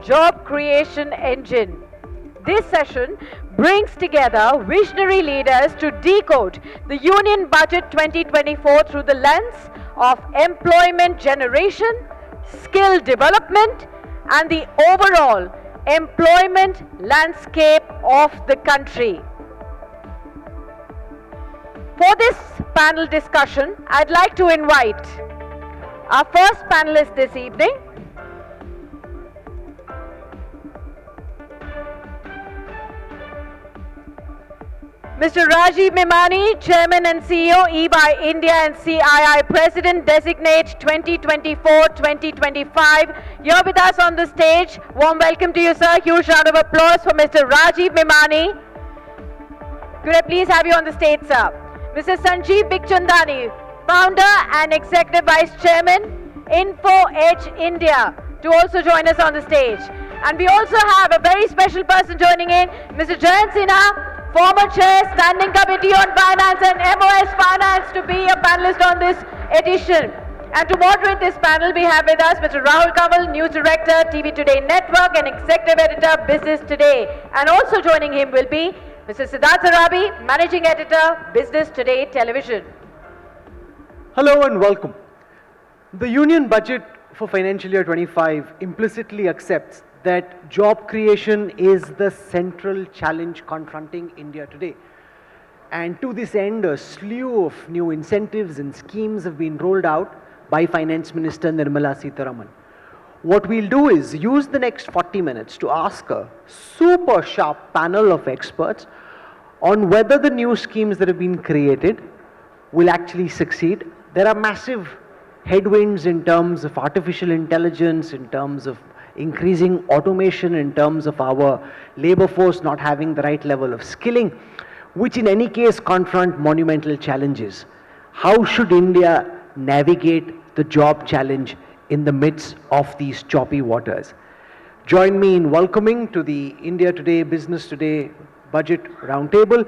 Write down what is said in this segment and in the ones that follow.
job creation engine. This session brings together visionary leaders to decode the Union Budget 2024 through the lens of employment generation, skill development, and the overall employment landscape of the country. For this panel discussion, I'd like to invite our first panelist this evening, Mr. Rajiv Memani, Chairman and CEO, EY India and CII President, Designate 2024-2025. Here with us on the stage. Warm welcome to you, sir. Huge round of applause for Mr. Rajiv Memani. Could I please have you on the stage, sir? Mr. Sanjeev Bikhchandani, Founder and Executive Vice Chairman, Info Edge India, to also join us on the stage. And we also have a very special person joining in, Mr. Jayant Sinha, former Chair, Standing Committee on Finance and MoS Finance, to be a panelist on this edition. And to moderate this panel, we have with us Mr. Rahul Kanwal, News Director, TV Today Network, and Executive Editor, Business Today. And also joining him will be Mr. Siddharth Zarabi, Managing Editor, Business Today Television. Hello and welcome. The Union Budget for financial year 25 implicitly accepts that job creation is the central challenge confronting India today. And to this end, a slew of new incentives and schemes have been rolled out by Finance Minister Nirmala Sitharaman. What we'll do is use the next 40 minutes to ask a super sharp panel of experts on whether the new schemes that have been created will actually succeed. There are massive headwinds in terms of artificial intelligence, in terms of increasing automation, in terms of our labor force not having the right level of skilling, which in any case confront monumental challenges. How should India navigate the job challenge in the midst of these choppy waters? Join me in welcoming to the India Today, Business Today Budget Roundtable,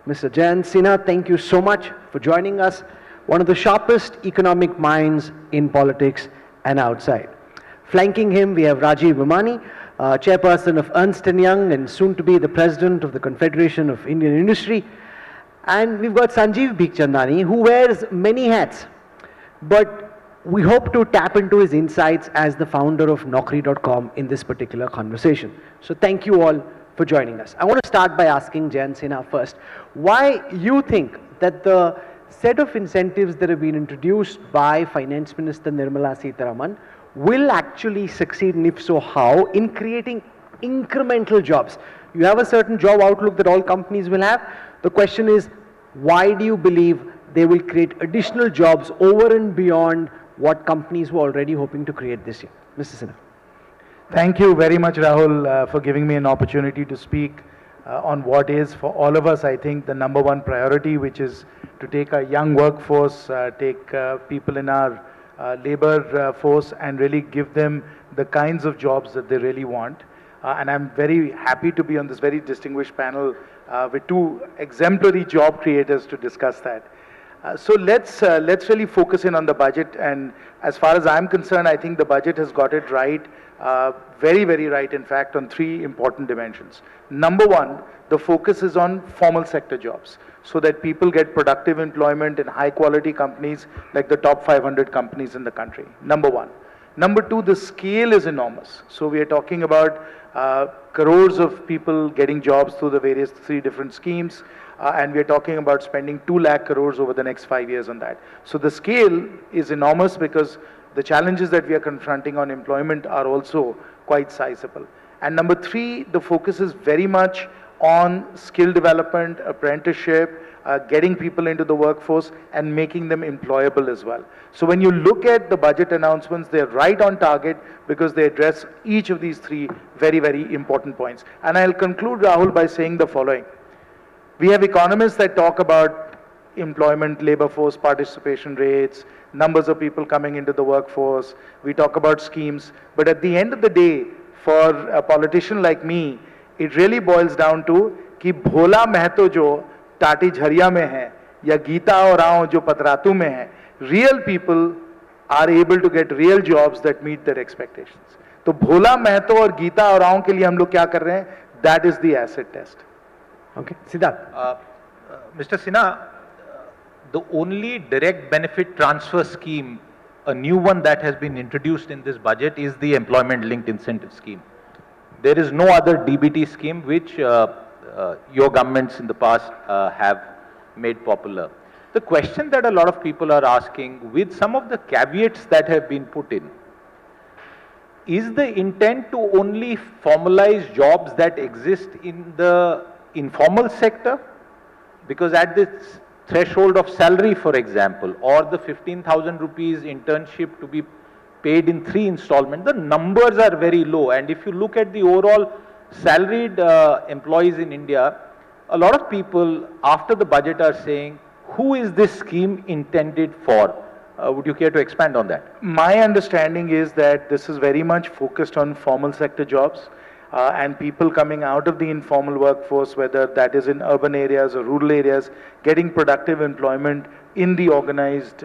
Mr. Jayant Sinha. Thank you so much for joining us. One of the sharpest economic minds in politics and outside. Flanking him, we have Rajiv Memani, Chairperson of Ernst & Young and soon to be the President of the Confederation of Indian Industry. And we've got Sanjeev Bikhchandani, who wears many hats, but we hope to tap into his insights as the founder of Naukri.com in this particular conversation. So thank you all for joining us. I want to start by asking Jayant Sinha first, why you think that the set of incentives that have been introduced by Finance Minister Nirmala Sitharaman will actually succeed, and if so, how, in creating incremental jobs? You have a certain job outlook that all companies will have. The question is, why do you believe they will create additional jobs over and beyond what companies were already hoping to create this year? Mr. Sinha. Thank you very much, Rahul, for giving me an opportunity to speak on what is, for all of us, I think, the number one priority, which is to take our young workforce, take people in our labor force and really give them the kinds of jobs that they really want. And I'm very happy to be on this very distinguished panel with two exemplary job creators to discuss that. So let's really focus in on the budget, and as far as I'm concerned, I think the budget has got it right, very, very right, in fact, on three important dimensions. Number one, the focus is on formal sector jobs, so that people get productive employment in high quality companies like the top 500 companies in the country. Number one. Number two, the scale is enormous. So we are talking about crores of people getting jobs through the various three different schemes. And we are talking about spending 2 lakh crores over the next 5 years on that. So the scale is enormous because the challenges that we are confronting on employment are also quite sizable. And number three, the focus is very much on skill development, apprenticeship, getting people into the workforce and making them employable as well. So when you look at the budget announcements, they're right on target because they address each of these three very, very important points. And I'll conclude, Rahul, by saying the following. We have economists that talk about employment, labor force participation rates, numbers of people coming into the workforce. We talk about schemes. But at the end of the day, for a politician like me, it really boils down to कि भोला महतो जो टाटी झरिया में है या गीता और राव जो पतरातू में है, real people are able to get real jobs that meet their expectations. तो भोला महतो और गीता और राव के लिए हम लोग क्या कर रहे हैं, that is the acid test. Okay, Siddharth. Mr. Sinha, the only direct benefit transfer scheme, a new one that has been introduced in this budget, is the employment linked incentive scheme. There is no other DBT scheme which your governments in the past have made popular. The question that a lot of people are asking, with some of the caveats that have been put in, is the intent to only formalize jobs that exist in the informal sector? Because at this threshold of salary, for example, or the 15,000 rupees internship to be paid in 3 installments, the numbers are very low. And if you look at the overall salaried employees in India, a lot of people after the budget are saying, who is this scheme intended for? Would you care to expand on that? My understanding is that this is very much focused on formal sector jobs. And people coming out of the informal workforce, whether that is in urban areas or rural areas, getting productive employment in the organized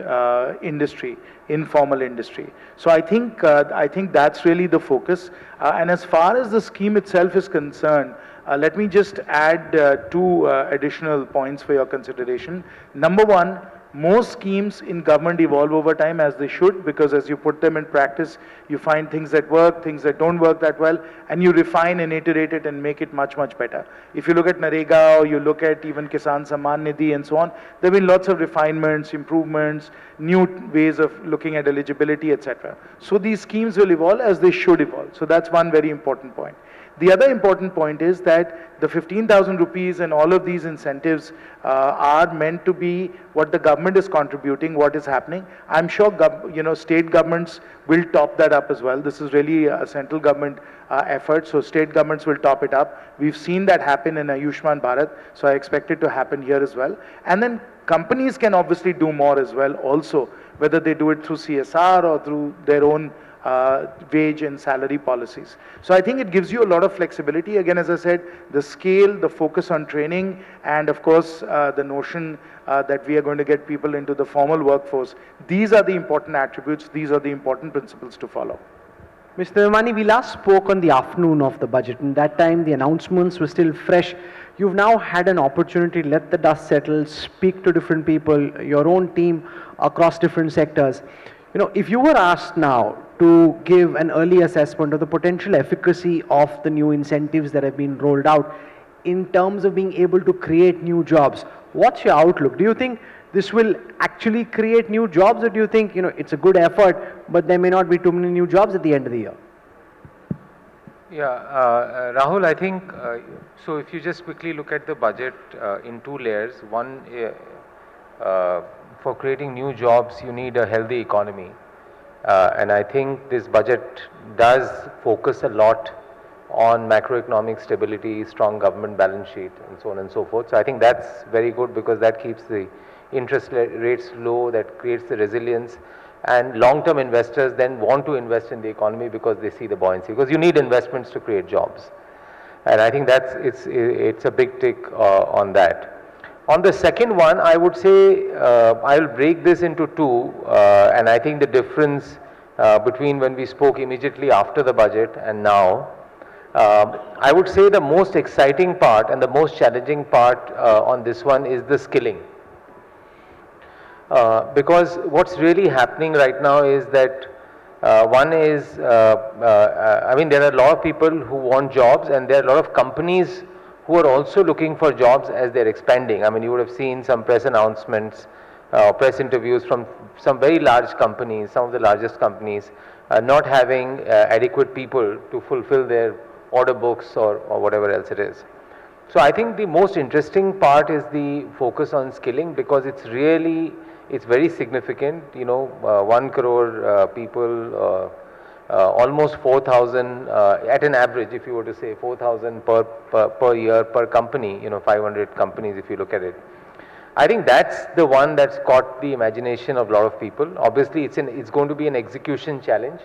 industry, informal industry. So I think that's really the focus. And as far as the scheme itself is concerned, let me just add 2 additional points for your consideration. Number one, most schemes in government evolve over time, as they should, because as you put them in practice, you find things that work, things that don't work that well, and you refine and iterate it and make it much, much better. If you look at Narega, or you look at even Kisan Samman Nidhi and so on, there have been lots of refinements, improvements, new ways of looking at eligibility, etc. So these schemes will evolve as they should evolve. So that's one very important point. The other important point is that the 15,000 rupees and all of these incentives are meant to be what the government is contributing, what is happening. I'm sure state governments will top that up as well. This is really a central government effort, so state governments will top it up. We've seen that happen in Ayushman Bharat, so I expect it to happen here as well. And then companies can obviously do more as well also, whether they do it through CSR or through their own wage and salary policies. So I think it gives you a lot of flexibility. Again, as I said, the scale, the focus on training, and of course the notion that we are going to get people into the formal workforce. These are the important attributes, these are the important principles to follow. Mr. Memani, we last spoke on the afternoon of the budget, and that time the announcements were still fresh. You've now had an opportunity to let the dust settle, speak to different people, your own team across different sectors. You know, if you were asked now to give an early assessment of the potential efficacy of the new incentives that have been rolled out in terms of being able to create new jobs, what's your outlook? Do you think this will actually create new jobs, or do you think, it's a good effort, but there may not be too many new jobs at the end of the year? Yeah, Rahul, I think, so if you just quickly look at the budget in 2 layers, one, for creating new jobs, you need a healthy economy. And I think this budget does focus a lot on macroeconomic stability, strong government balance sheet, and so on and so forth. So I think that's very good, because that keeps the interest rates low, that creates the resilience, and long-term investors then want to invest in the economy because they see the buoyancy, because you need investments to create jobs. And I think it's a big tick on that. On the second one, I would say I'll break this into 2, and I think the difference between when we spoke immediately after the budget and now, I would say the most exciting part and the most challenging part on this one is the skilling. Because what's really happening right now is that one is, I mean, there are a lot of people who want jobs, and there are a lot of companies who are also looking for jobs as they're expanding. I mean, you would have seen some press announcements, press interviews from some very large companies, some of the largest companies, not having adequate people to fulfill their order books or whatever else it is. So I think the most interesting part is the focus on skilling, because it's very significant. 1 crore people, almost 4,000 at an average, if you were to say 4,000 per year per company, 500 companies if you look at it. I think that's the one that's caught the imagination of a lot of people. Obviously it's going to be an execution challenge.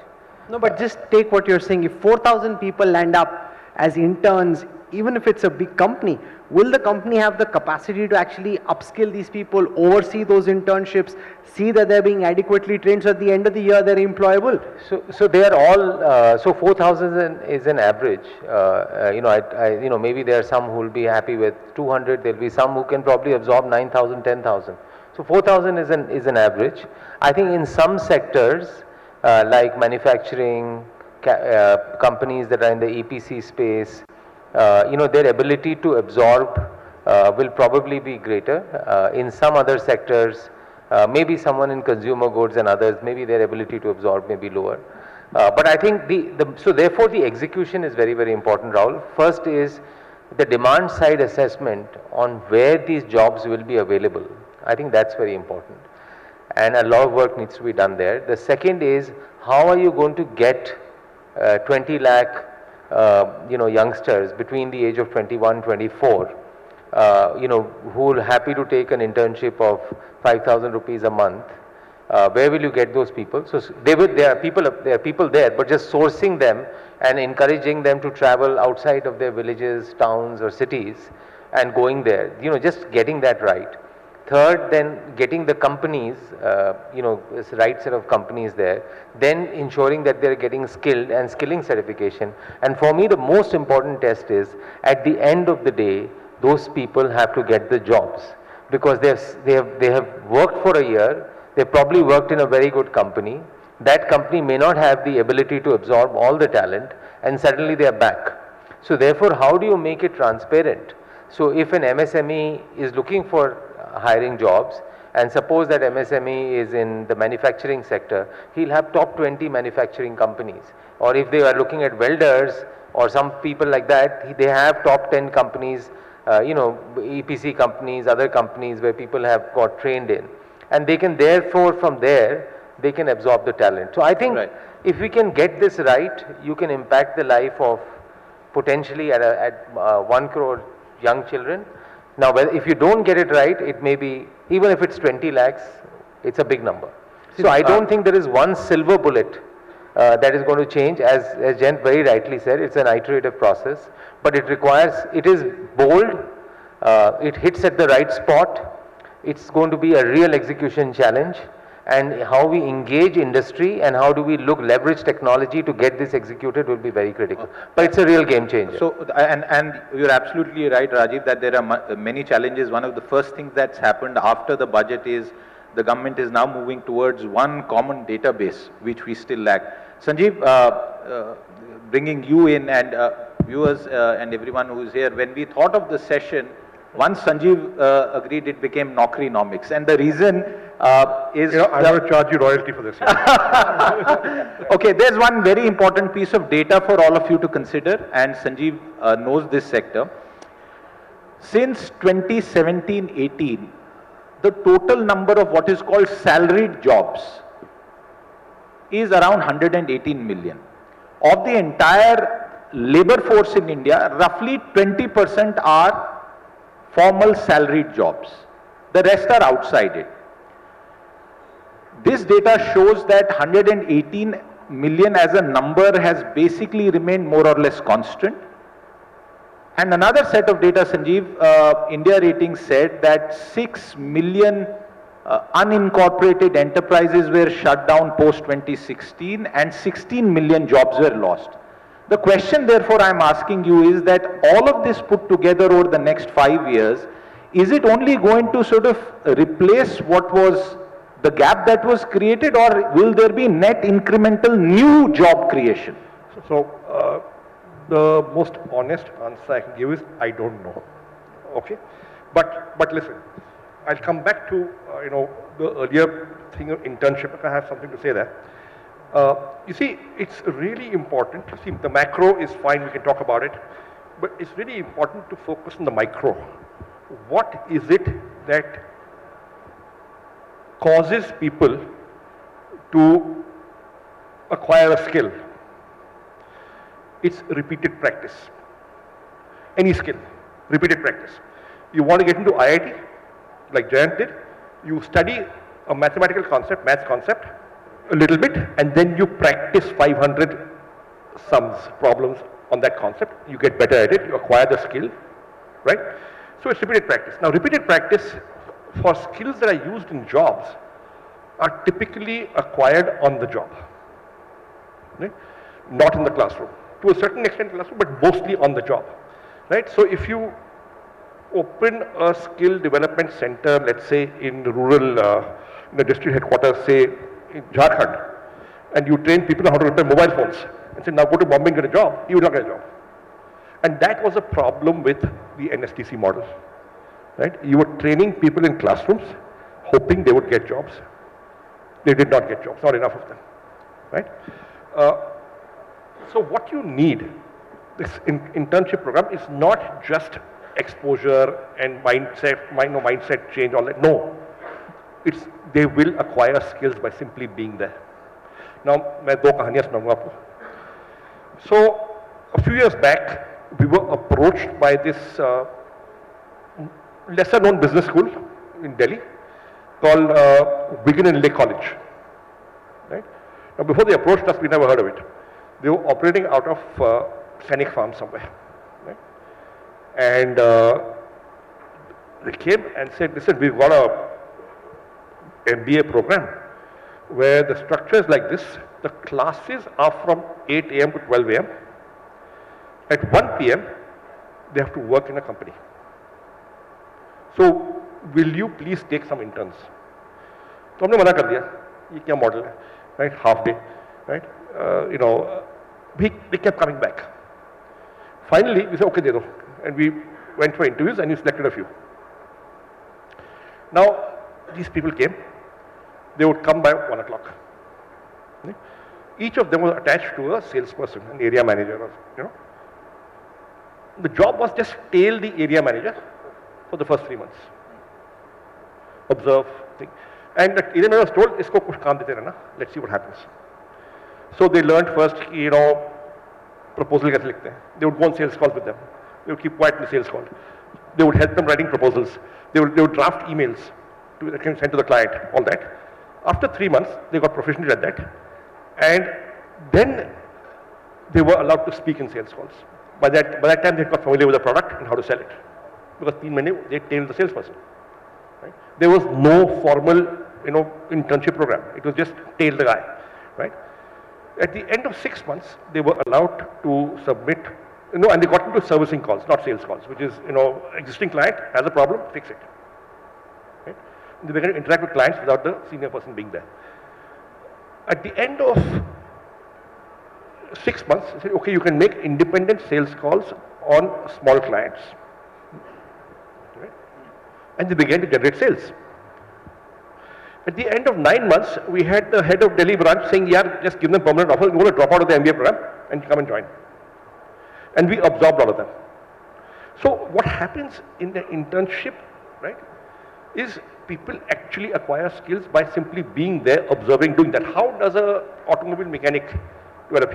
No, but just take what you're saying. If 4,000 people land up as interns even if it's a big company, will the company have the capacity to actually upskill these people, oversee those internships, see that they're being adequately trained, so at the end of the year they're employable? So they are all, so 4,000 is an average. Maybe there are some who will be happy with 200, there'll be some who can probably absorb 9,000, 10,000. So 4,000 is an average. I think in some sectors, like manufacturing, companies that are in the EPC space, their ability to absorb will probably be greater. In some other sectors, maybe someone in consumer goods and others, maybe their ability to absorb may be lower. But I think so therefore the execution is very, very important, Rahul. First is the demand side assessment on where these jobs will be available. I think that's very important. And a lot of work needs to be done there. The second is, how are you going to get 20 lakh youngsters between the age of 21, 24, who are happy to take an internship of 5,000 rupees a month? Where will you get those people? So there are people there, but just sourcing them and encouraging them to travel outside of their villages, towns or cities and going there, just getting that right. Third, then getting the companies, this right set of companies there, then ensuring that they're getting skilled and skilling certification. And for me, the most important test is, at the end of the day, those people have to get the jobs, because they have worked for a year, they've probably worked in a very good company. That company may not have the ability to absorb all the talent, and suddenly they are back. So therefore, how do you make it transparent? So if an MSME is looking for hiring jobs, and suppose that MSME is in the manufacturing sector, he'll have top 20 manufacturing companies. Or if they are looking at welders or some people like that, they have top 10 companies, EPC companies, other companies where people have got trained in. And they can therefore, from there, they can absorb the talent. So I think if we can get this right, you can impact the life of potentially at 1 crore young children. Now, if you don't get it right, it may be, even if it's 20 lakhs, it's a big number. So I don't think there is one silver bullet that is going to change. As Jayant very rightly said, it's an iterative process, but it is bold, it hits at the right spot, it's going to be a real execution challenge, and how we engage industry and how do we leverage technology to get this executed will be very critical. But it's a real game changer. So, and you're absolutely right, Rajiv, that there are many challenges. One of the first things that's happened after the budget is the government is now moving towards one common database, which we still lack. Sanjeev, bringing you in, and viewers and everyone who is here, when we thought of the session, once Sanjeev agreed, it became Naukrinomics, and the reason is... I'm going to charge you royalty for this. Okay, there's one very important piece of data for all of you to consider, and Sanjeev knows this sector. Since 2017-18, the total number of what is called salaried jobs is around 118 million. Of the entire labor force in India, roughly 20% are formal salaried jobs. The rest are outside it. This data shows that 118 million as a number has basically remained more or less constant. And another set of data, Sanjeev, India Ratings said that 6 million unincorporated enterprises were shut down post 2016 and 16 million jobs were lost. The question therefore I am asking you is that all of this put together over the next 5 years, is it only going to sort of replace what was the gap that was created, or will there be net incremental new job creation? So the most honest answer I can give is I don't know. Okay, but listen, I'll come back to the earlier thing of internship, if I have something to say there. You see, it's really important. See, the macro is fine, we can talk about it, but it's really important to focus on the micro. What is it that causes people to acquire a skill? It's repeated practice. Any skill, repeated practice. You want to get into IIT, like Jayant did, you study a mathematical concept, maths concept, a little bit, and then you practice 500 sums, problems on that concept, you get better at it, you acquire the skill, right? So it's repeated practice. Now repeated practice for skills that are used in jobs are typically acquired on the job, right? Not in the classroom. To a certain extent classroom, but mostly on the job, right? So if you open a skill development center, let's say in rural, in the district headquarters, say in Jharkhand, and you train people on how to repair mobile phones, and say now go to Bombay and get a job, you will not get a job. And that was a problem with the NSTC model, right? You were training people in classrooms, hoping they would get jobs. They did not get jobs, not enough of them, right? So what you need, this internship program is not just exposure and mindset change, all that. No, they will acquire skills by simply being there. Now, मैं दो कहानियाँ सुनाऊंगा आपको. So a few years back, we were approached by this lesser known business school in Delhi called Wigan and Lake College, right? Now before they approached us, we never heard of it. They were operating out of Scenic Farm somewhere, right? And they came and said, listen, we've got a MBA program where the structure is like this. The classes are from 8 a.m. to 12 a.m. At 1 p.m., they have to work in a company. So, will you please take some interns? So, हमने मना कर दिया, ये क्या model है, right? Half day, right? They kept coming back. Finally, we said, okay, de do. And we went for interviews and we selected a few. Now, these people came. They would come by 1 o'clock. Each of them was attached to a salesperson, an area manager, or, The job was just tail the area manager for the first 3 months. Observe, think. And the area manager was told, isko kuch kaam dete rehna, let's see what happens. So they learned first, proposal kaise likhte hain. They would go on sales calls with them. They would keep quiet in the sales call. They would help them writing proposals. They would draft emails to send to the client, all that. After 3 months, they got proficient at that. And then they were allowed to speak in sales calls. By that time, they got familiar with the product and how to sell it. Because 3 months, they tailed the salesperson. Right? There was no formal, internship program. It was just tail the guy, right? At the end of 6 months, they were allowed to submit, and they got into servicing calls, not sales calls, which is, existing client has a problem, fix it. Right? They began to interact with clients without the senior person being there. At the end of 6 months, they said, okay, you can make independent sales calls on small clients. Right? And they began to generate sales. At the end of 9 months, we had the head of Delhi branch saying, yeah, just give them permanent offer, you're going to drop out of the MBA program and come and join. And we absorbed all of them. So what happens in the internship, right, is people actually acquire skills by simply being there, observing, doing that. How does an automobile mechanic develop?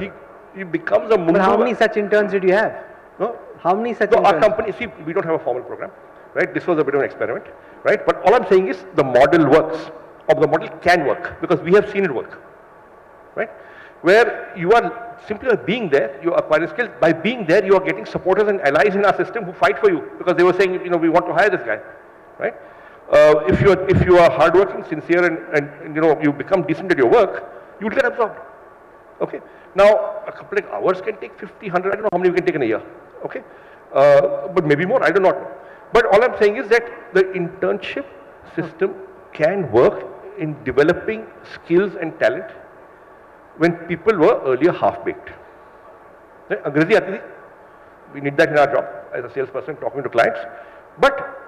He becomes a mundu. But how many such interns did you have? No? How many such So interns? our company, see, we don't have a formal program, right? This was a bit of an experiment, right? But all I'm saying is the model works, or the model can work, because we have seen it work, right? Where you are simply by being there, you are acquiring skills. By being there, you are getting supporters and allies in our system who fight for you, because they were saying, we want to hire this guy, right? If you are hardworking, sincere, and you become decent at your work, you will get absorbed. Okay. Now a couple of hours can take 50, 100. I don't know how many we can take in a year. Okay. But maybe more. I do not know. But all I'm saying is that the internship system can work in developing skills and talent when people were earlier half-baked. Angrezi aati thi. We need that in our job as a salesperson talking to clients. But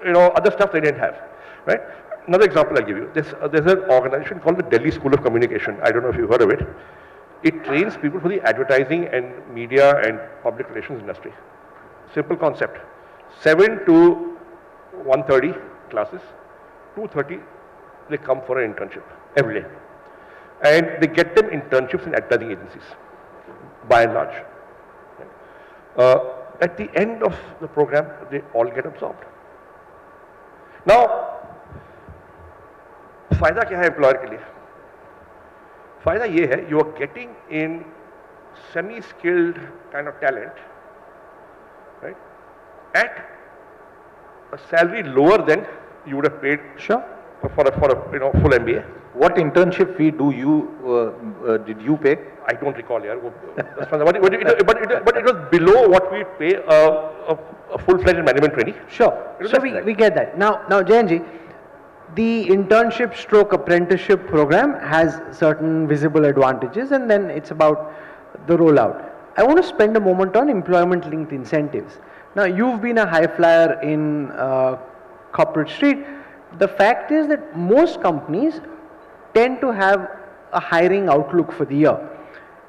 other stuff they didn't have, right? Another example I'll give you. There's an organization called the Delhi School of Communication. I don't know if you've heard of it. It trains people for the advertising and media and public relations industry. Simple concept. 7 to 1:30 classes, 2:30 they come for an internship every day. And they get them internships in advertising agencies, by and large. At the end of the program, they all get absorbed. Now, फायदा क्या है employer के लिए? फायदा ये है, you are getting in semi-skilled kind of talent, right, at a salary lower than you would have paid Sure. for a full MBA. What internship fee did you pay? I don't recall, yeah. But it was below what we pay a full-fledged management trainee. Sure. It was So less than we get that. Now, Jayanji, the internship stroke apprenticeship program has certain visible advantages, and then it's about the rollout. I want to spend a moment on employment linked incentives. Now, you've been a high flyer in corporate street. The fact is that most companies tend to have a hiring outlook for the year.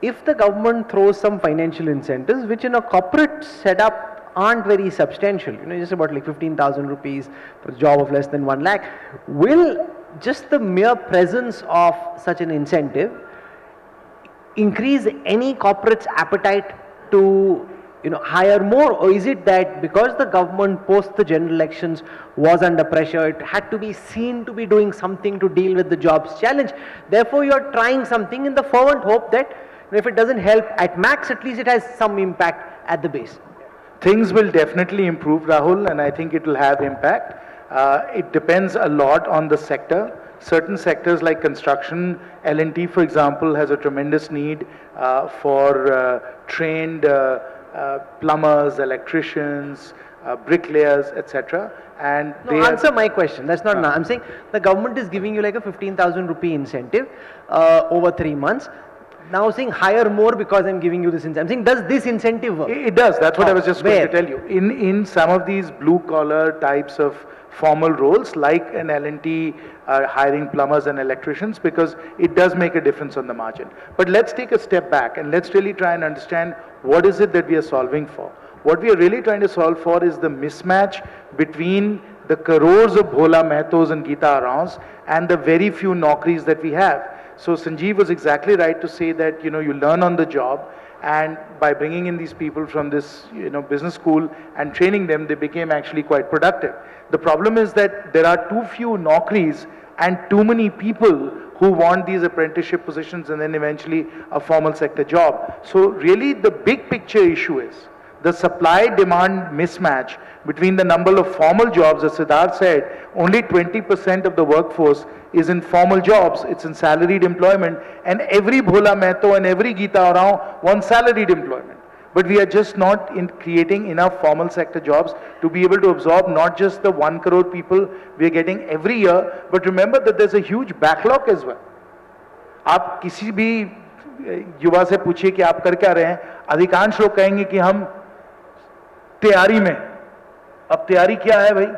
If the government throws some financial incentives, which in a corporate setup aren't very substantial, just about like 15,000 rupees for a job of less than 1 lakh, will just the mere presence of such an incentive increase any corporate's appetite to hire more? Or is it that because the government post the general elections was under pressure, it had to be seen to be doing something to deal with the jobs challenge, therefore you are trying something in the fervent hope that if it doesn't help at max, at least it has some impact at the base? Things will definitely improve, Rahul, and I think it will have impact. It depends a lot on the sector. Certain sectors like construction, L&T for example, has a tremendous need for trained plumbers, electricians, bricklayers, etc. And No, answer my question. That's not. I'm saying the government is giving you like a 15,000 rupee incentive over 3 months. Now saying hire more because I'm giving you this incentive. I'm saying, does this incentive work? It does. That's what I was just going to Where? tell you. In some of these blue collar types of formal roles, like an L&T hiring plumbers and electricians, because it does make a difference on the margin. But let's take a step back and let's really try and understand what is it that we are solving for. What we are really trying to solve for is the mismatch between the crores of Bhola Mehtos and Geeta Arons and the very few Naukris that we have. So Sanjeev was exactly right to say that, you learn on the job, and by bringing in these people from this, business school and training them, they became actually quite productive. The problem is that there are too few Naukris and too many people who want these apprenticeship positions and then eventually a formal sector job. So really the big picture issue is the supply-demand mismatch between the number of formal jobs. As Siddharth said, only 20% of the workforce is in formal jobs, it's in salaried employment, and every Bhola Mehto and every Geeta Arao wants salaried employment. But we are just not creating enough formal sector jobs to be able to absorb not just the 1 crore people we are getting every year, but remember that there's a huge backlog as well. आप किसी भी युवा से पूछिए कि आप कर क्या रहे हैं, अधिकांश लोग कहेंगे कि हम तैयारी में। अब तैयारी क्या है भाई?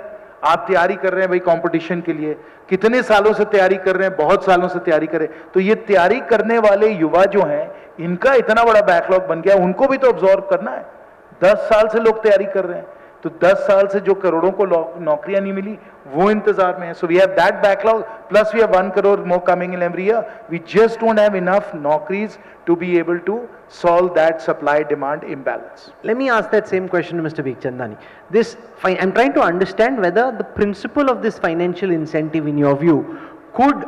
आप तैयारी कर रहे हैं भाई कंपटीशन के लिए, कितने सालों से तैयारी कर रहे हैं? बहुत सालों से तैयारी कर रहे हैं। तो ये तैयारी करने वाले युवा जो हैं, इनका इतना बड़ा बैकलॉग बन गया, उनको भी तो ऑब्जॉर्व करना है। 10 साल से लोग तैयारी कर रहे हैं, तो 10 साल से जो करोड़ों को नौकरियां नहीं मिली, वो इंतजार में है। So we have that backlog, plus we have 1 crore more coming in every year. We just don't have enough नौकरीज to be able to solve that supply-demand imbalance. Let me ask that same question to Mr. Bikhchandani. I'm trying to understand whether the principle of this financial incentive, in your view, could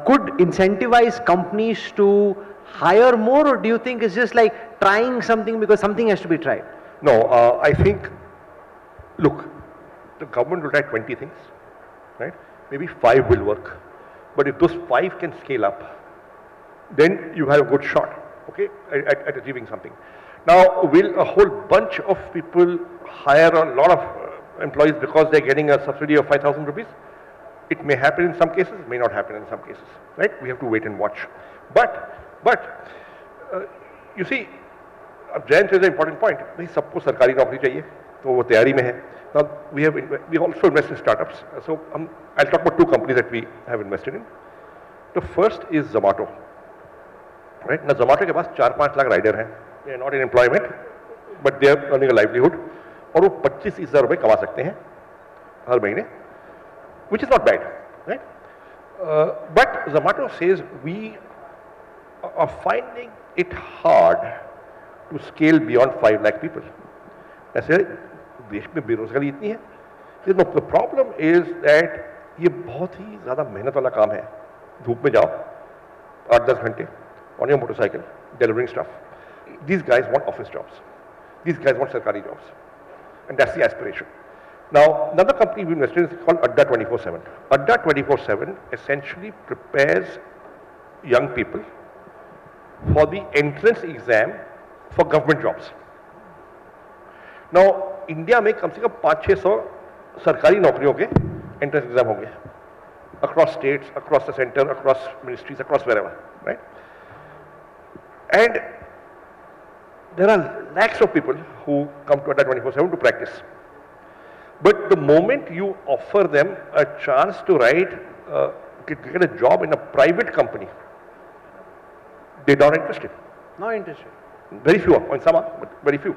could incentivize companies to hire more, or do you think it's just like trying something because something has to be tried? No, I think, look, the government will try 20 things, right? Maybe 5 will work. But if those 5 can scale up, then you have a good shot, okay, at achieving something. Now, will a whole bunch of people hire a lot of employees because they're getting a subsidy of 5,000 rupees? It may happen in some cases, may not happen in some cases, right? We have to wait and watch. But you see, Jayant is an important point. नहीं सबको सरकारी नौकरी चाहिए, तो वो तैयारी में है. Now we also invest in startups. So I'll talk about 2 companies that we have invested in. The first is Zomato. Right? Now Zomato के पास 4-5 लाख राइडर हैं. They are not in employment, but they are earning a livelihood. और वो 25,000 रुपए कमा सकते हैं हर महीने, which is not bad, right? But Zomato says we are finding it hard to scale beyond 5 lakh people. ऐसे देश में बेरोजगारी इतनी है. The problem is that ये बहुत ही ज़्यादा मेहनत वाला काम है. धूप में जाओ 8-10 घंटे, on your motorcycle, delivering stuff. These guys want office jobs. These guys want sarkari jobs. And that's the aspiration. Now, another company we invested in is called Adda 24/7. Adda 24/7 essentially prepares young people for the entrance exam for government jobs. Now, India में कम से कम 500-600 सरकारी नौकरियों के entrance exam होंगे across states, across the center, across ministries, across wherever, right? And there are lakhs of people who come to Adda 24/7 to practice. But the moment you offer them a chance to get a job in a private company, they're not interested. Not interested. Very few are, and some are, but very few.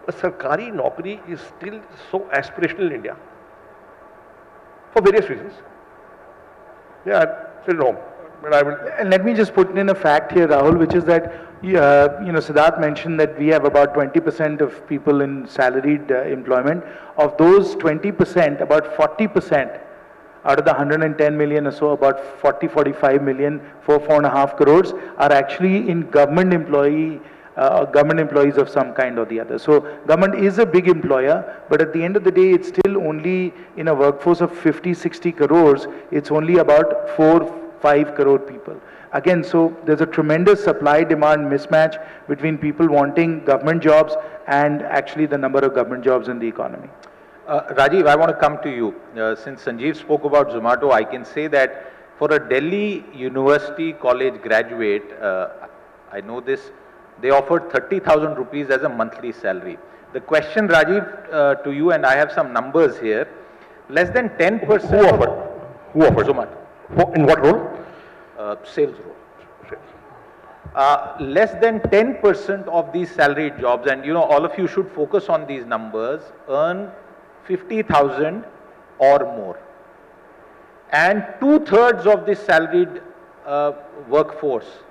A sarkari naukri is still so aspirational in India for various reasons. Yeah, I'm still at home, but I will. And let me just put in a fact here, Rahul, which is that, Siddharth mentioned that we have about 20% of people in salaried employment. Of those 20%, about 40% out of the 110 million or so, about 45 million, 4.5 crores are actually in government employees of some kind or the other. So government is a big employer, but at the end of the day, it's still only in a workforce of 50, 60 crores, it's only about 4-5 crore people. Again, so there's a tremendous supply-demand mismatch between people wanting government jobs and actually the number of government jobs in the economy. Rajiv, I want to come to you. Since Sanjeev spoke about Zomato, I can say that for a Delhi University College graduate, I know this, they offered 30,000 rupees as a monthly salary. The question, Rajiv, to you, and I have some numbers here, less than 10%. Who offered? Who offered? Zomato. In what role? Sales role. Less than 10% of these salaried jobs, and all of you should focus on these numbers, earn 50,000 or more. And 2/3 of this salaried workforce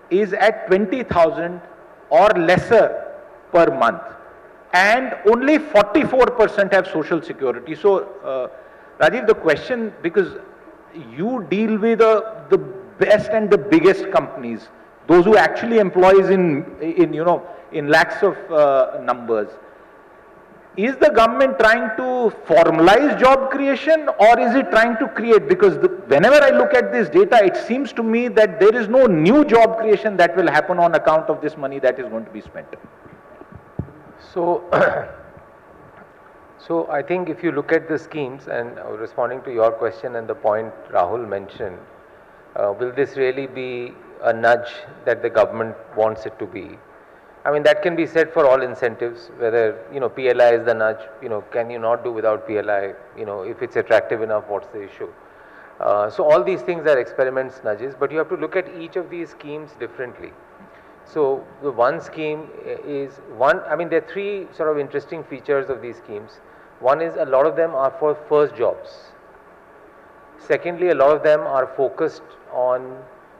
is at 20,000 or lesser per month. And only 44% have social security. So, Rajiv, the question, because you deal with the best and the biggest companies, those who actually employs in lakhs of numbers. Is the government trying to formalize job creation, or is it trying to create? Because whenever I look at this data, it seems to me that there is no new job creation that will happen on account of this money that is going to be spent. So, so I think if you look at the schemes, and responding to your question and the point Rahul mentioned, will this really be a nudge that the government wants it to be? I mean, that can be said for all incentives, whether, PLI is the nudge, can you not do without PLI, if it's attractive enough, what's the issue? So all these things are experiments, nudges, but you have to look at each of these schemes differently. So the one scheme is there are three sort of interesting features of these schemes. One is a lot of them are for first jobs. Secondly, a lot of them are focused on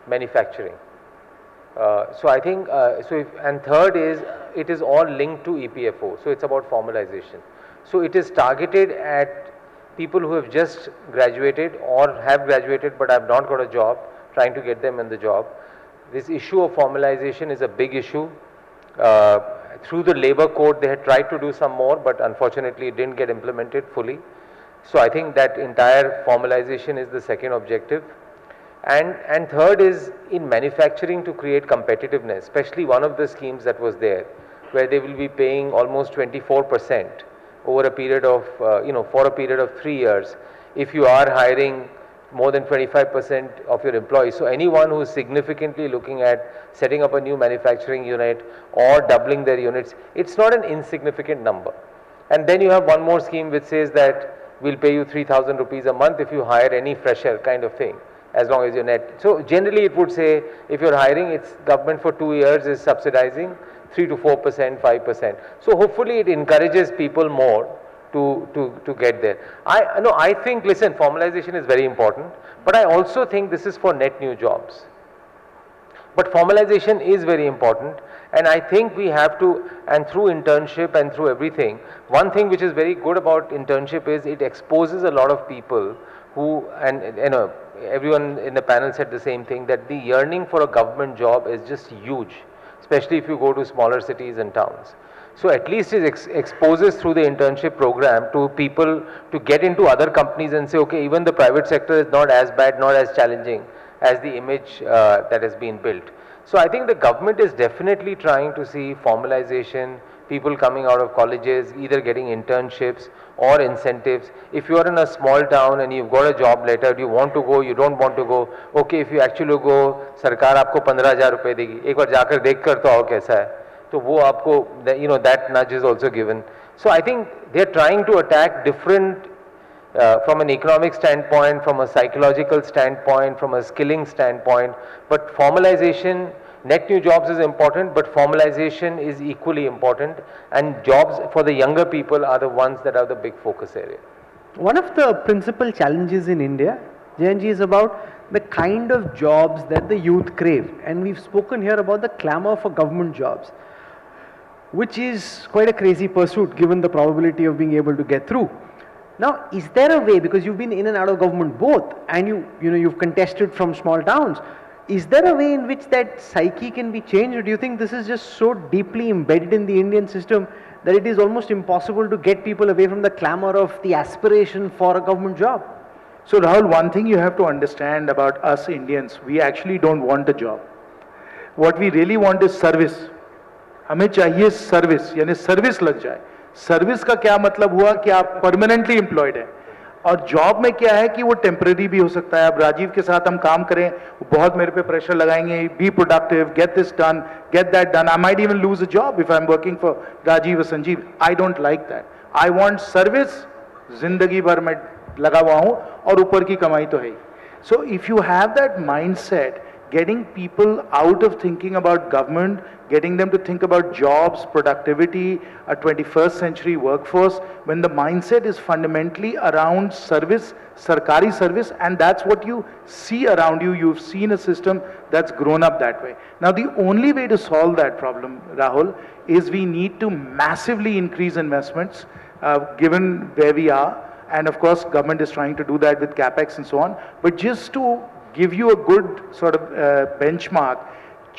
manufacturing. So I think, and third is, it is all linked to EPFO, so it's about formalization. So it is targeted at people who have just graduated or have graduated but have not got a job, trying to get them in the job. This issue of formalization is a big issue. Through the labor code, they had tried to do some more, but unfortunately it didn't get implemented fully. So I think that entire formalization is the second objective. And third is in manufacturing to create competitiveness, especially one of the schemes that was there, where they will be paying almost 24% over a period of, for a period of 3 years, if you are hiring more than 25% of your employees. So anyone who is significantly looking at setting up a new manufacturing unit or doubling their units, it's not an insignificant number. And then you have one more scheme which says that we'll pay you 3,000 rupees a month if you hire any fresher, kind of thing, as long as you're net. So generally it would say, if you're hiring, it's government for 2 years is subsidizing 3 to 4%, 5%. So hopefully it encourages people more to get there. I think, listen, formalization is very important, but I also think this is for net new jobs. But formalization is very important, and I think we have to, and through internship and through everything, one thing which is very good about internship is it exposes a lot of people who, and everyone in the panel said the same thing, that the yearning for a government job is just huge, especially if you go to smaller cities and towns. So at least it exposes through the internship program to people to get into other companies and say, okay, even the private sector is not as bad, not as challenging as the image that has been built. So I think the government is definitely trying to see formalization, people coming out of colleges, either getting internships or incentives. If you are in a small town and you've got a job letter, do you want to go, you don't want to go, okay, if you actually go, सरकार आपको 15,000 रुपए देगी, एक बार जाकर देख कर तो आओ कैसा है, तो वो आपको, you know, that nudge is also given. So I think they're trying to attack different, from an economic standpoint, from a psychological standpoint, from a skilling standpoint, but formalization, net new jobs is important, but formalization is equally important, and jobs for the younger people are the ones that are the big focus area. One of the principal challenges in India, Jayant ji, is about the kind of jobs that the youth crave. And we've spoken here about the clamor for government jobs, which is quite a crazy pursuit given the probability of being able to get through. Now, is there a way, because you've been in and out of government both, and you've contested from small towns, is there a way in which that psyche can be changed, or do you think this is just so deeply embedded in the Indian system that it is almost impossible to get people away from the clamor of the aspiration for a government job? So Rahul, one thing you have to understand about us Indians, we actually don't want a job. What we really want is service. हमें चाहिए service, यानी service लग जाए. Service का क्या मतलब हुआ कि आप परमानेंटली एम्प्लॉयड है, और जॉब में क्या है कि वो टेम्परेरी भी हो सकता है. अब राजीव के साथ हम काम करें, वो बहुत मेरे पे प्रेशर लगाएंगे, be productive, get this done, get that done. I might even lose a job if I am working for Rajiv और Sanjeev. I don't like that. I want service, जिंदगी भर मैं लगा हुआ हूं और ऊपर की कमाई तो है ही. So if you have that mindset, getting people out of thinking about government, getting them to think about jobs, productivity, a 21st century workforce, when the mindset is fundamentally around service, sarkari service, and that's what you see around you. You've seen a system that's grown up that way. Now, the only way to solve that problem, Rahul, is we need to massively increase investments, given where we are. And of course, government is trying to do that with capex and so on. But just to give you a good sort of benchmark,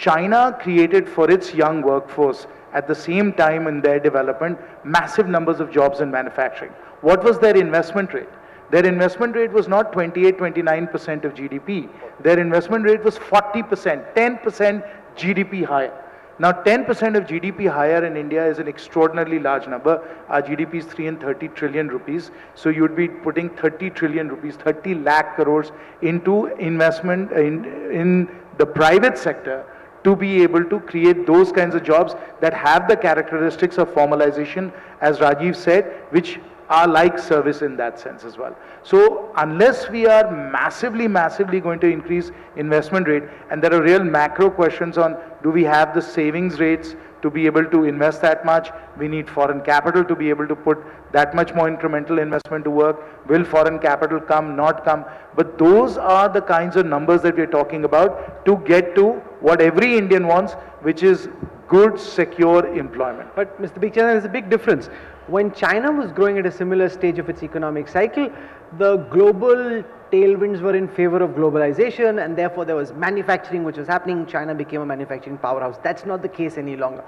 China created for its young workforce at the same time in their development massive numbers of jobs in manufacturing. What was their investment rate? Their investment rate was not 28-29% of GDP. Their investment rate was 40%, 10% GDP higher. Now 10% of GDP higher in India is an extraordinarily large number. Our GDP is 330 trillion rupees. So you'd be putting 30 trillion rupees, 30 lakh crores into investment in the private sector to be able to create those kinds of jobs that have the characteristics of formalization, as Rajiv said, which are like service in that sense as well. So unless we are massively going to increase investment rate, and there are real macro questions on, do we have the savings rates to be able to invest that much? We need foreign capital to be able to put that much more incremental investment to work. Will foreign capital come, not come? But those are the kinds of numbers that we're talking about to get to what every Indian wants, which is good, secure employment. But Mr. Bikhchandani, there's a big difference. When China was growing at a similar stage of its economic cycle, the global tailwinds were in favor of globalization, and therefore there was manufacturing which was happening. China became a manufacturing powerhouse. That's not the case any longer.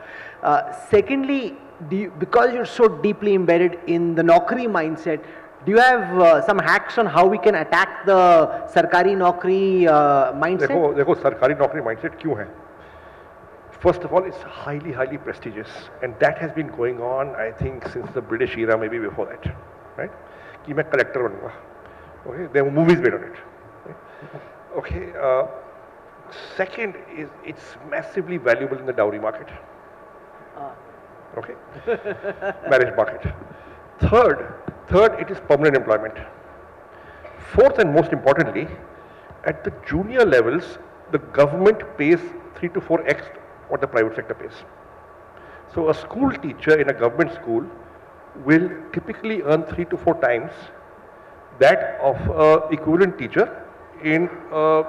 Secondly, because you're so deeply embedded in the Naukri mindset, do you have some hacks on how we can attack the Sarkari Naukri mindset? देखो सरकारी नौकरी mindset क्यों है? First of all, it's highly prestigious, and that has been going on, I think, since the British era, maybe before that, right? कि मैं collector बनूँगा. Okay, there were movies made on it. Right? Okay. Second is it's massively valuable in the dowry market. Okay, marriage market. Third, it is permanent employment. Fourth, and most importantly, at the junior levels, the government pays 3 to 4x what the private sector pays. So a school teacher in a government school will typically earn 3 to 4 times that of an equivalent teacher in a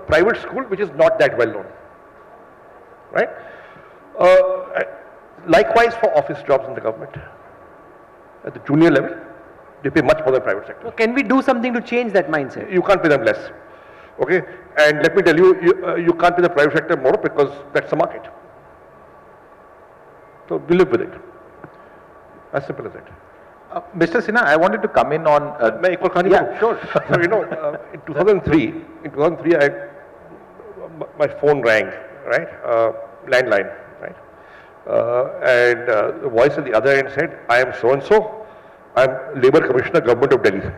private school which is not that well known, right? Likewise for office jobs in the government. At the junior level, They pay much more than private sector. So can we do something to change that mindset? You can't pay them less. Okay? And let me tell you, you can't pay the private sector more because that's the market. So we live with it. As simple as that. Mr. Sinha, I wanted to come in on. May I equal Kani? Yeah, sure. So, you know, in 2003, my phone rang, right? Landline, right? And the voice at the other end said, I am so and so. I'm Labour Commissioner, Government of Delhi.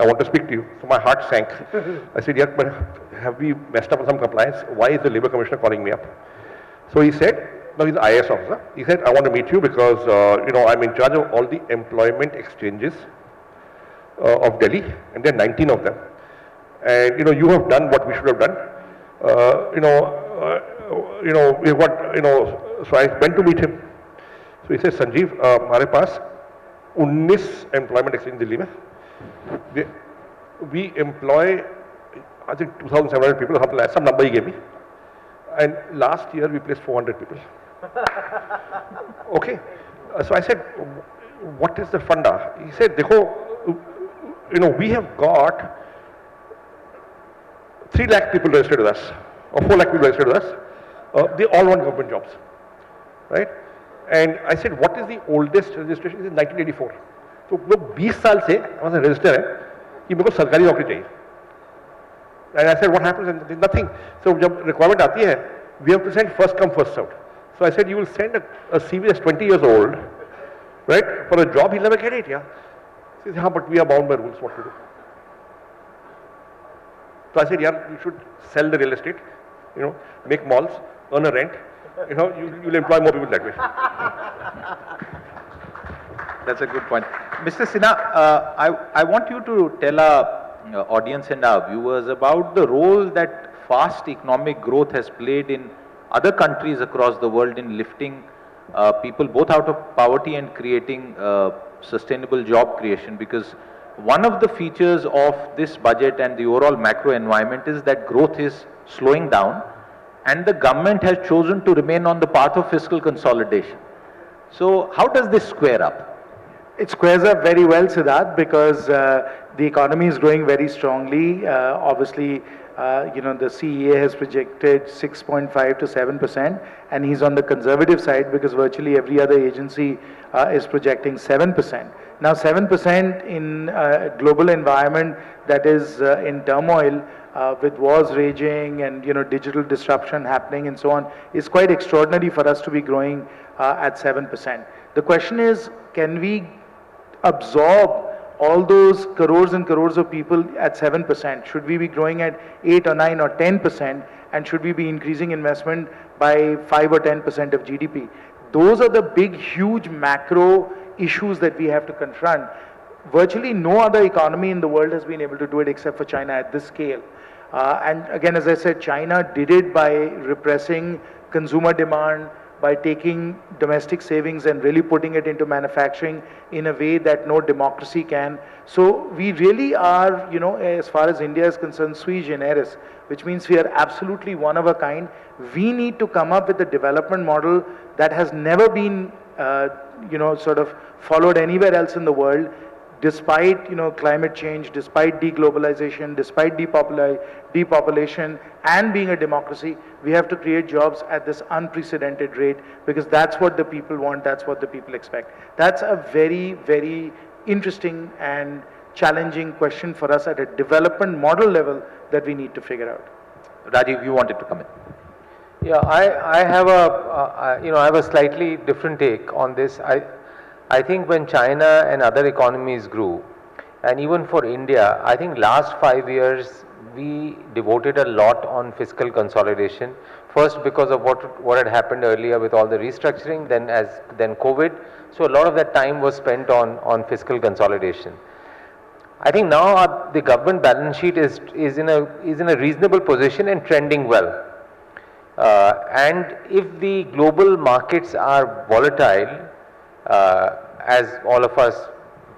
I want to speak to you. So my heart sank. I said, yeah, but have we messed up on some compliance? Why is the Labour Commissioner calling me up? So he said, no, he's an IAS officer. He said, I want to meet you because, you know, I'm in charge of all the employment exchanges of Delhi, and there are 19 of them. And, you know, you have done what we should have done. We've got, so I went to meet him. So he said, Sanjeev, हमारे पास 19 employment exchange Delhi में. We employ, I think 2,700 people, some number he gave me. And last year we placed 400 people. Okay. So I said, what is the funda? He said, Dekho, you know, we have got 3 lakh people registered with us, or 4 lakh people registered with us. They all want government jobs, right? And I said, what is the oldest registration? He said 1984. So वो 20 साल से हमारे register है कि मेरे को सरकारी नौकरी चाहिए. And I said, what happens? And there's nothing. So जब requirement आती है, we have to send first come first served. So I said, you will send a CV that's 20 years old, right? For a job, he'll never get it, yeah. He said, हाँ, but we are bound by rules, what to do? So I said, yeah, you should sell the real estate, you know, make malls, earn a rent, you know, you'll employ more people that way. That's a good point. Mr. Sinha, I want you to tell our audience and our viewers about the role that fast economic growth has played in other countries across the world in lifting people both out of poverty and creating sustainable job creation, because one of the features of this budget and the overall macro environment is that growth is slowing down and the government has chosen to remain on the path of fiscal consolidation. So how does this square up? It squares up very well, Siddharth, because the economy is growing very strongly. Obviously, the CEA has projected 6.5 to 7%, and he's on the conservative side because virtually every other agency is projecting 7%. Now, 7% in a global environment that is in turmoil, with wars raging and digital disruption happening and so on, is quite extraordinary for us to be growing at 7%. The question is, can we absorb all those crores and crores of people at 7%? Should we be growing at 8 or 9 or 10%? And should we be increasing investment by 5 or 10% of GDP? Those are the big, huge macro issues that we have to confront. Virtually no other economy in the world has been able to do it except for China at this scale. And again, as I said, China did it by repressing consumer demand, by taking domestic savings and really putting it into manufacturing in a way that no democracy can. So we really are, as far as India is concerned, sui generis, which means we are absolutely one of a kind. We need to come up with a development model that has never been, sort of followed anywhere else in the world. Despite climate change, despite deglobalization, despite depopulation, and being a democracy, we have to create jobs at this unprecedented rate, because that's what the people want, that's what the people expect. That's a very, very interesting and challenging question for us at a development model level that we need to figure out. Rajiv, you wanted to come in. Yeah, I have a slightly different take on this. I think when China and other economies grew, and even for India, I think last 5 years we devoted a lot on fiscal consolidation. First, because of what had happened earlier with all the restructuring, then COVID. So a lot of that time was spent on fiscal consolidation. I think now the government balance sheet is in a reasonable position and trending well. And if the global markets are volatile, as all of us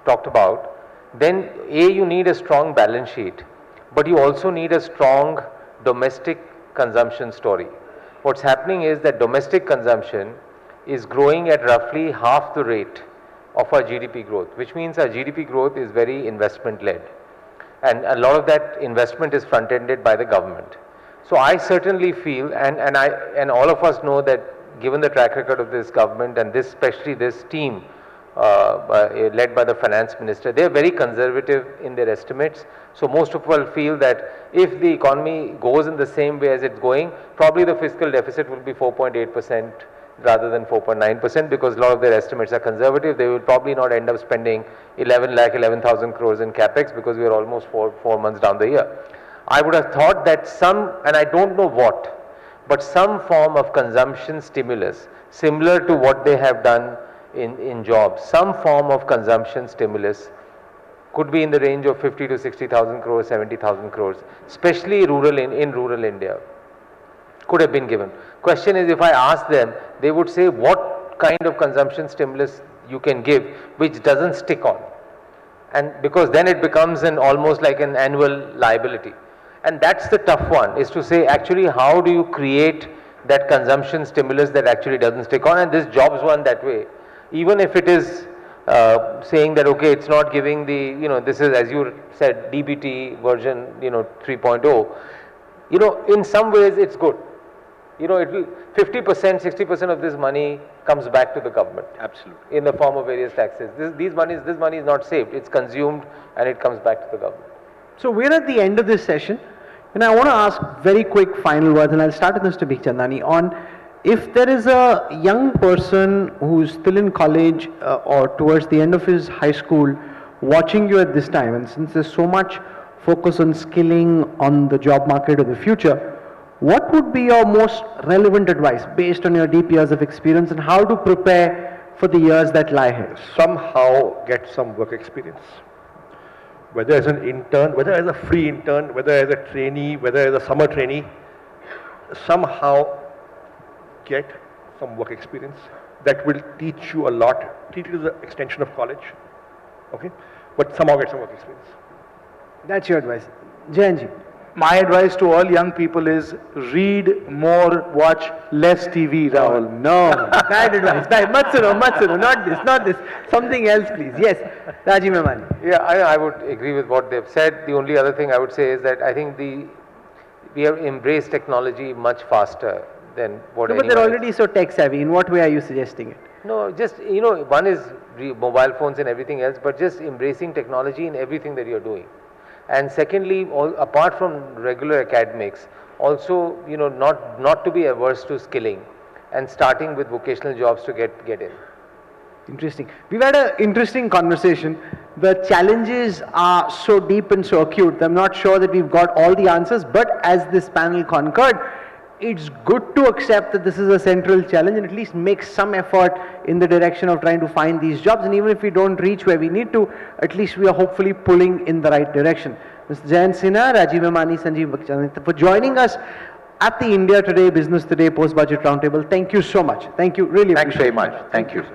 talked about, then you need a strong balance sheet, but you also need a strong domestic consumption story. What's happening is that domestic consumption is growing at roughly half the rate of our GDP growth, which means our GDP growth is very investment led. And a lot of that investment is front ended by the government. So I certainly feel, and all of us know that given the track record of this government and this, especially this team led by the finance minister, they are very conservative in their estimates. So most of us feel that if the economy goes in the same way as it's going, probably the fiscal deficit will be 4.8% rather than 4.9%, because a lot of their estimates are conservative. They will probably not end up spending 11,000 crores in capex, because we are almost four months down the year. I would have thought that some, and I don't know what, but some form of consumption stimulus, similar to what they have done in jobs, some form of consumption stimulus could be in the range of 50 to 60,000 crores, 70,000 crores, especially in rural India, could have been given. Question is, if I ask them, they would say what kind of consumption stimulus you can give which doesn't stick on, and because then it becomes almost like an annual liability. And that's the tough one, is to say actually how do you create that consumption stimulus that actually doesn't stick on. And this jobs one that way, even if it is saying that okay, it's not giving the, this is, as you said, DBT version 3.0, in some ways it's good. It will 50%, 60% of this money comes back to the government. Absolutely. In the form of various taxes. This money is not saved, it's consumed and it comes back to the government. So we're at the end of this session, and I want to ask very quick final words, and I'll start with Mr. Bikhchandani, on if there is a young person who's still in college or towards the end of his high school watching you at this time, and since there's so much focus on skilling on the job market of the future, what would be your most relevant advice based on your deep years of experience, and how to prepare for the years that lie ahead? Somehow get some work experience. Whether as an intern, whether as a free intern, whether as a trainee, whether as a summer trainee, somehow get some work experience. That will teach you a lot, treat it as an extension of college, okay? But somehow get some work experience. That's your advice. Jayant. My advice to all young people is read more, watch less TV, Rahul. No, bad advice. Matsuno, not this. Something else, please. Yes, Rajiv Memani. Yeah, I would agree with what they've said. The only other thing I would say is that I think we have embraced technology much faster than what No, but they're already so tech savvy. In what way are you suggesting it? No, just, one is mobile phones and everything else, but just embracing technology in everything that you're doing. And secondly, apart from regular academics, also, not to be averse to skilling and starting with vocational jobs to get in. Interesting. We've had an interesting conversation. The challenges are so deep and so acute. I'm not sure that we've got all the answers, but as this panel concurred, it's good to accept that this is a central challenge and at least make some effort in the direction of trying to find these jobs. And even if we don't reach where we need to, at least we are hopefully pulling in the right direction. Mr. Jayant Sinha, Rajiv Memani, Sanjeev Bikhchandani, for joining us at the India Today, Business Today, Post-Budget Roundtable. Thank you so much. Thank you. Really appreciate it. Thanks very much. Thank you.